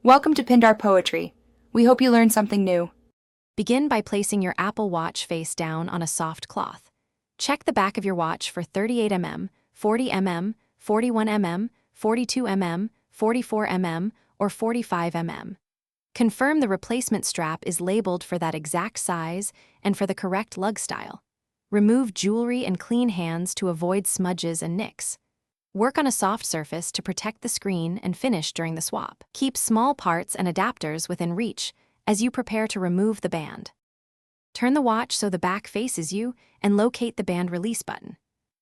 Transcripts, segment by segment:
Welcome to Pindar Poetry. We hope you learned something new. Begin by placing your Apple Watch face down on a soft cloth. Check the back of your watch for 38 mm, 40 mm, 41 mm, 42 mm, 44 mm, or 45 mm. Confirm the replacement strap is labeled for that exact size and for the correct lug style. Remove jewelry and clean hands to avoid smudges and nicks. Work on a soft surface to protect the screen and finish during the swap. Keep small parts and adapters within reach as you prepare to remove the band. Turn the watch so the back faces you and locate the band release button.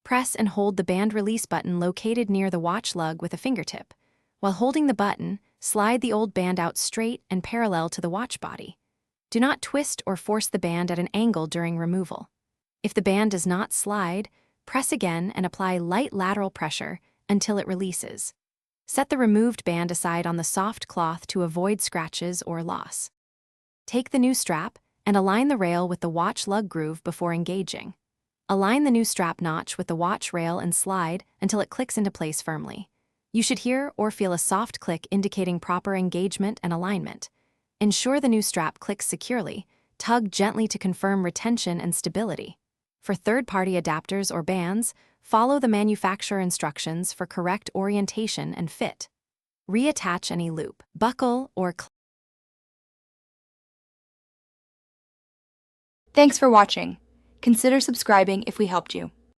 Press and hold the band release button located near the watch lug with a fingertip. While holding the button, slide the old band out straight and parallel to the watch body. Do not twist or force the band at an angle during removal. If the band does not slide, press again and apply light lateral pressure until it releases. Set the removed band aside on the soft cloth to avoid scratches or loss. Take the new strap and align the rail with the watch lug groove before engaging. Align the new strap notch with the watch rail and slide until it clicks into place firmly. You should hear or feel a soft click indicating proper engagement and alignment. Ensure the new strap clicks securely. Tug gently to confirm retention and stability. For third-party adapters or bands, follow the manufacturer instructions for correct orientation and fit. Reattach any loop, buckle, or Thanks for watching. Consider subscribing if we helped you.